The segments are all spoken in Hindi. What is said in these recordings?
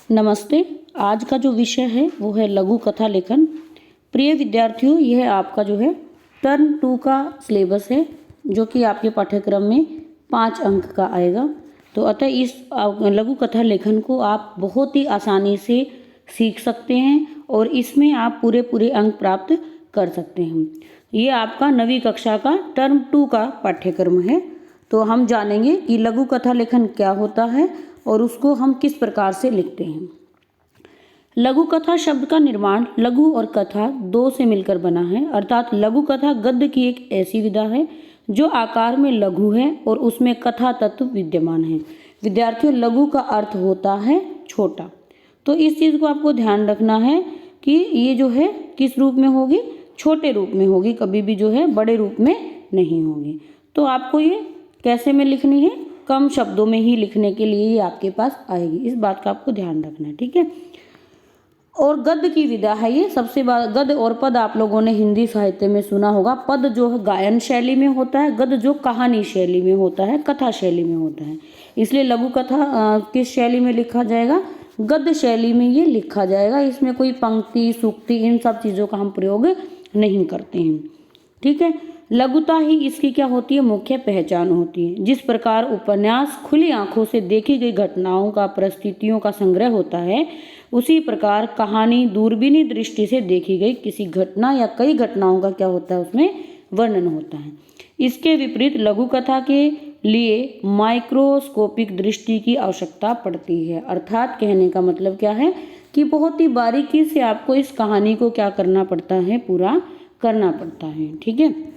नमस्ते। आज का जो विषय है वो है लघु कथा लेखन। प्रिय विद्यार्थियों, यह आपका जो है टर्म 2 का सिलेबस है, जो कि आपके पाठ्यक्रम में 5 अंक का आएगा। तो अतः इस लघु कथा लेखन को आप बहुत ही आसानी से सीख सकते हैं और इसमें आप पूरे अंक प्राप्त कर सकते हैं। ये आपका 9वीं कक्षा का टर्म 2 का पाठ्यक्रम है। तो हम जानेंगे कि लघु कथा लेखन क्या होता है और उसको हम किस प्रकार से लिखते हैं। लघु कथा शब्द का निर्माण लघु और कथा दो से मिलकर बना है, अर्थात लघु कथा गद्य की एक ऐसी विधा है जो आकार में लघु है और उसमें कथा तत्व विद्यमान है। विद्यार्थियों, लघु का अर्थ होता है छोटा। तो इस चीज़ को आपको ध्यान रखना है कि ये जो है किस रूप में होगी, छोटे रूप में होगी, कभी भी जो है बड़े रूप में नहीं होगी। तो आपको ये कैसे में लिखनी है, कम शब्दों में ही लिखने के लिए ये आपके पास आएगी। इस बात का आपको ध्यान रखना है, ठीक है। और गद्य की विधा है ये। सबसे गद्य और पद आप लोगों ने हिंदी साहित्य में सुना होगा। पद जो है गायन शैली में होता है, गद्य जो कहानी शैली में होता है, कथा शैली में होता है। इसलिए लघु कथा किस शैली में लिखा जाएगा, गद्य शैली में ये लिखा जाएगा। इसमें कोई पंक्ति, सूक्ति, इन सब चीज़ों का हम प्रयोग नहीं करते हैं, ठीक है। लघुता ही इसकी क्या होती है, मुख्य पहचान होती है। जिस प्रकार उपन्यास खुली आंखों से देखी गई घटनाओं का, परिस्थितियों का संग्रह होता है, उसी प्रकार कहानी दूरबीनी दृष्टि से देखी गई किसी घटना या कई घटनाओं का क्या होता है, उसमें वर्णन होता है। इसके विपरीत लघु कथा के लिए माइक्रोस्कोपिक दृष्टि की आवश्यकता पड़ती है। अर्थात कहने का मतलब क्या है कि बहुत ही बारीकी से आपको इस कहानी को क्या करना पड़ता है, पूरा करना पड़ता है, ठीक है।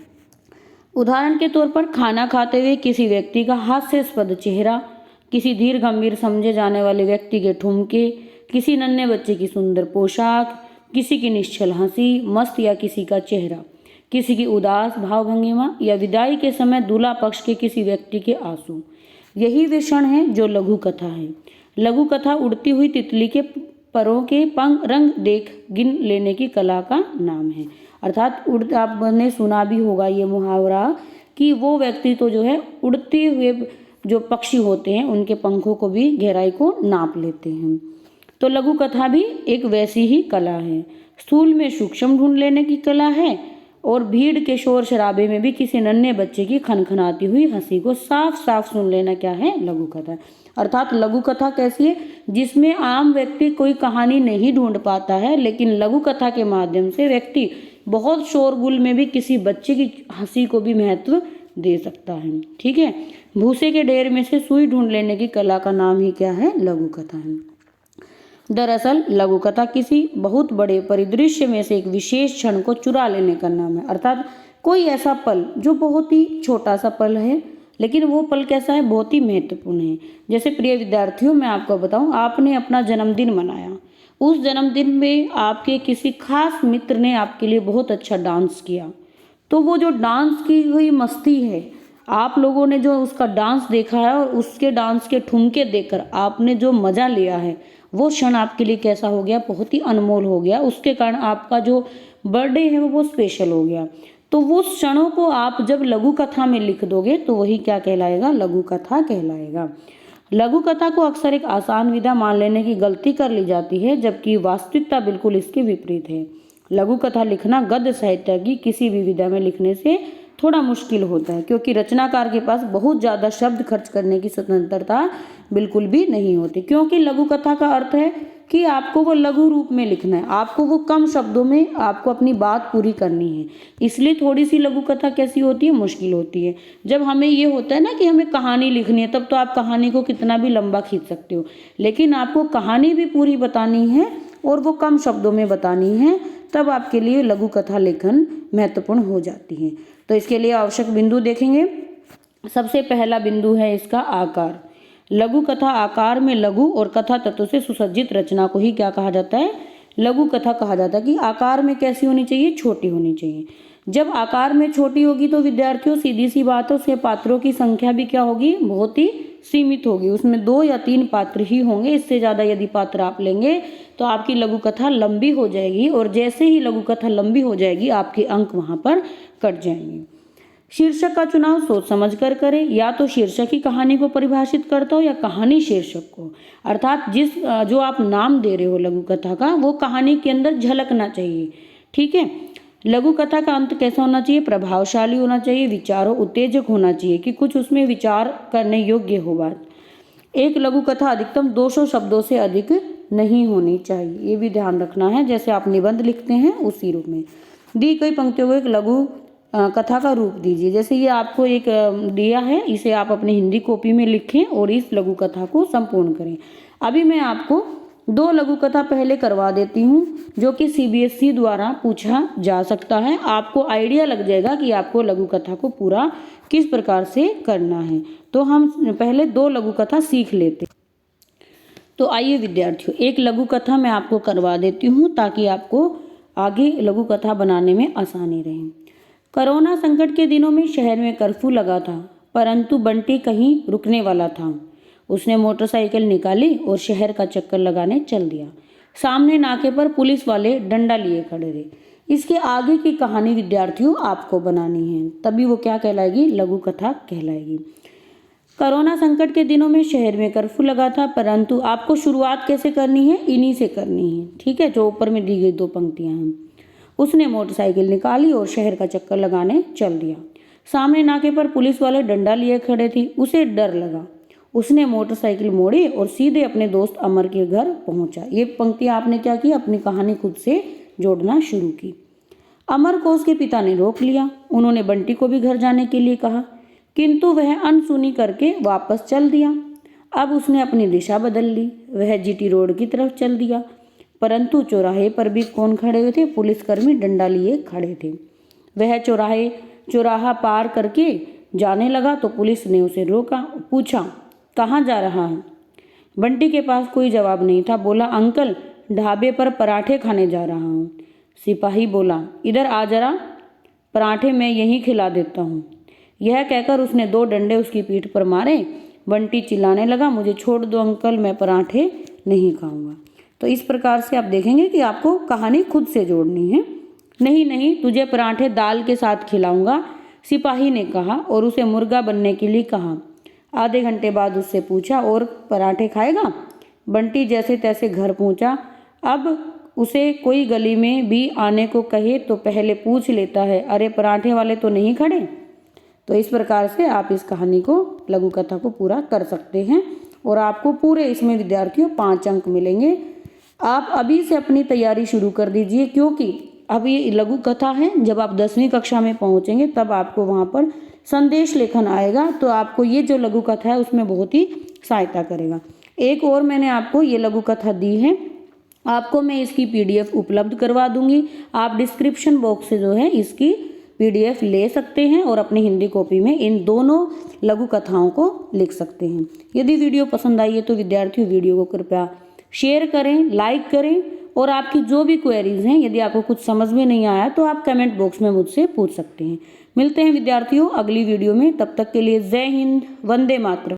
उदाहरण के तौर पर खाना खाते हुए किसी व्यक्ति का हास्यास्पद चेहरा, किसी धीर गंभीर समझे जाने वाले व्यक्ति के ठुमके, किसी नन्हे बच्चे की सुंदर पोशाक, किसी की निश्चल हंसी, मस्त या किसी का चेहरा, किसी की उदास भावभंगिमा या विदाई के समय दूल्हा पक्ष के किसी व्यक्ति के आंसू, यही वे क्षण है जो लघु कथा है। लघु कथा उड़ती हुई तितली के परों के रंग देख गिन लेने की कला का नाम है। अर्थात आपने सुना भी होगा ये मुहावरा कि वो व्यक्ति तो जो है उड़ते हुए जो पक्षी होते हैं उनके पंखों को भी गहराई को नाप लेते हैं। तो लघु कथा भी एक वैसी ही कला है। स्थूल में सूक्ष्म ढूंढ लेने की कला है और भीड़ के शोर शराबे में भी किसी नन्हे बच्चे की खनखनाती हुई हंसी को साफ साफ सुन लेना क्या है, लघु कथा। अर्थात लघु कथा कैसी है, जिसमें आम व्यक्ति कोई कहानी नहीं ढूंढ पाता है, लेकिन लघु कथा के माध्यम से व्यक्ति बहुत शोरगुल में भी किसी बच्चे की हंसी को भी महत्व दे सकता है, ठीक है। भूसे के ढेर में से सुई ढूंढ लेने की कला का नाम ही क्या है, लघु कथा है। दरअसल लघु कथा किसी बहुत बड़े परिदृश्य में से एक विशेष क्षण को चुरा लेने का नाम है। अर्थात कोई ऐसा पल जो बहुत ही छोटा सा पल है, लेकिन वो पल कैसा है, बहुत ही महत्वपूर्ण है। जैसे प्रिय विद्यार्थियों, मैं आपको बताऊं, आपने अपना जन्मदिन मनाया। उस जन्मदिन में आपके किसी खास मित्र ने आपके लिए बहुत अच्छा डांस किया। तो वो जो डांस की हुई मस्ती है, आप लोगों ने जो उसका डांस देखा है और उसके डांस के ठुमके देखकर आपने जो मज़ा लिया है, वो क्षण आपके लिए कैसा हो गया, बहुत ही अनमोल हो गया। उसके कारण आपका जो बर्थडे है वो स्पेशल हो गया। तो वो क्षणों को आप जब लघु कथा में लिख दोगे तो वही क्या कहलाएगा, लघु कथा कहलाएगा। लघु कथा को अक्सर एक आसान विधा मान लेने की गलती कर ली जाती है, जबकि वास्तविकता बिल्कुल इसके विपरीत है। लघु कथा लिखना गद्य साहित्य की किसी भी विधा में लिखने से थोड़ा मुश्किल होता है, क्योंकि रचनाकार के पास बहुत ज़्यादा शब्द खर्च करने की स्वतंत्रता बिल्कुल भी नहीं होती। क्योंकि लघु कथा का अर्थ है कि आपको वो लघु रूप में लिखना है, आपको वो कम शब्दों में आपको अपनी बात पूरी करनी है। इसलिए थोड़ी सी लघु कथा कैसी होती है, मुश्किल होती है। जब हमें ये होता है ना कि हमें कहानी लिखनी है, तब तो आप कहानी को कितना भी लंबा खींच सकते हो, लेकिन आपको कहानी भी पूरी बतानी है और वो कम शब्दों में बतानी है, तब आपके लिए लघु कथा लेखन महत्वपूर्ण हो जाती है। तो इसके लिए आवश्यक बिंदु देखेंगे। सबसे पहला बिंदु है इसका आकार। लघु कथा आकार में लघु और कथा तत्व से सुसज्जित रचना को ही क्या कहा जाता है, लघु कथा कहा जाता है। कि आकार में कैसी होनी चाहिए, छोटी होनी चाहिए। जब आकार में छोटी होगी तो विद्यार्थियों सीधी सी बात है, उसके पात्रों की संख्या भी क्या होगी, बहुत ही सीमित होगी। उसमें 2 या 3 पात्र ही होंगे। इससे ज़्यादा यदि पात्र आप लेंगे तो आपकी लघु कथा लंबी हो जाएगी, और जैसे ही लघु कथा लंबी हो जाएगी आपके अंक वहाँ पर कट जाएंगे। शीर्षक का चुनाव सोच समझ कर करें, या तो शीर्षक ही कहानी को परिभाषित करता हो या कहानी शीर्षक को, अर्थात जो आप नाम दे रहे हो लघु कथा का वो कहानी के अंदर झलकना चाहिए। ठीक है। लघु कथा का अंत कैसा होना चाहिए? प्रभावशाली होना चाहिए, विचारों उत्तेजक होना चाहिए कि कुछ उसमें विचार करने योग्य हो बात। एक लघु कथा अधिकतम 200 शब्दों से अधिक नहीं होनी चाहिए, ये भी ध्यान रखना है। जैसे आप निबंध लिखते हैं उसी रूप में दी गई पंक्तियों को एक लघु कथा का रूप दीजिए। जैसे ये आपको एक दिया है, इसे आप अपनी हिंदी कॉपी में लिखें और इस लघु कथा को संपूर्ण करें। अभी मैं आपको 2 लघु कथा पहले करवा देती हूँ जो कि CBSE द्वारा पूछा जा सकता है। आपको आइडिया लग जाएगा कि आपको लघु कथा को पूरा किस प्रकार से करना है। तो हम पहले 2 लघु कथा सीख लेते। तो आइए विद्यार्थियों, एक लघु कथा मैं आपको करवा देती हूँ ताकि आपको आगे लघु कथा बनाने में आसानी रहे। कोरोना संकट के दिनों में शहर में कर्फ्यू लगा था, परंतु बंटी कहीं रुकने वाला था। उसने मोटरसाइकिल निकाली और शहर का चक्कर लगाने चल दिया। सामने नाके पर पुलिस वाले डंडा लिए खड़े थे। इसके आगे की कहानी विद्यार्थियों आपको बनानी है, तभी वो क्या कहलाएगी? लघु कथा कहलाएगी। कोरोना संकट के दिनों में शहर में कर्फ्यू लगा था, परंतु आपको शुरुआत कैसे करनी है? इन्हीं से करनी है। ठीक है, जो ऊपर में दी गई 2 पंक्तियां हैं। उसने मोटरसाइकिल निकाली और शहर का चक्कर लगाने चल दिया। सामने नाके पर पुलिस वाले डंडा लिए खड़े थे। उसे डर लगा। उसने मोटरसाइकिल मोड़ी और सीधे अपने दोस्त अमर के घर पहुंचा। ये पंक्तियां आपने क्या की? अपनी कहानी खुद से जोड़ना शुरू की। अमर को उसके पिता ने रोक लिया। उन्होंने बंटी को भी घर जाने के लिए कहा, किंतु वह अनसुनी करके वापस चल दिया। अब उसने अपनी दिशा बदल ली। वह GT रोड की तरफ चल दिया, परंतु चौराहे पर भी कौन खड़े हुए थे? पुलिसकर्मी डंडा लिए खड़े थे। वह चौराहा पार करके जाने लगा तो पुलिस ने उसे रोका। पूछा, कहाँ जा रहा है? बंटी के पास कोई जवाब नहीं था। बोला, अंकल, ढाबे पर पराठे खाने जा रहा हूँ। सिपाही बोला, इधर आ जरा, पराठे मैं यहीं खिला देता हूँ। यह कहकर उसने 2 डंडे उसकी पीठ पर मारे। बंटी चिल्लाने लगा, मुझे छोड़ दो अंकल, मैं पराठे नहीं खाऊंगा। तो इस प्रकार से आप देखेंगे कि आपको कहानी खुद से जोड़नी है। नहीं, तुझे पराठे दाल के साथ खिलाऊंगा, सिपाही ने कहा और उसे मुर्गा बनने के लिए कहा। आधे घंटे बाद उससे पूछा, और पराठे खाएगा? बंटी जैसे तैसे घर पहुंचा। अब उसे कोई गली में भी आने को कहे तो पहले पूछ लेता है, अरे पराठे वाले तो नहीं खड़े? तो इस प्रकार से आप इस कहानी को, लघु कथा को पूरा कर सकते हैं और आपको पूरे इसमें विद्यार्थियों 5 अंक मिलेंगे। आप अभी से अपनी तैयारी शुरू कर दीजिए, क्योंकि अब ये लघु कथा है। जब आप 10वीं कक्षा में पहुंचेंगे तब आपको वहाँ पर संदेश लेखन आएगा, तो आपको ये जो लघु कथा है उसमें बहुत ही सहायता करेगा। एक और मैंने आपको ये लघु कथा दी है, आपको मैं इसकी PDF उपलब्ध करवा दूंगी। आप डिस्क्रिप्शन बॉक्स से जो है इसकी PDF ले सकते हैं और अपनी हिंदी कॉपी में इन दोनों लघु कथाओं को लिख सकते हैं। यदि वीडियो पसंद आई है तो विद्यार्थियों वीडियो को कृपया शेयर करें, लाइक करें और आपकी जो भी क्वेरीज हैं, यदि आपको कुछ समझ में नहीं आया तो आप कमेंट बॉक्स में मुझसे पूछ सकते हैं। मिलते हैं विद्यार्थियों अगली वीडियो में, तब तक के लिए जय हिंद, वंदे मातरम।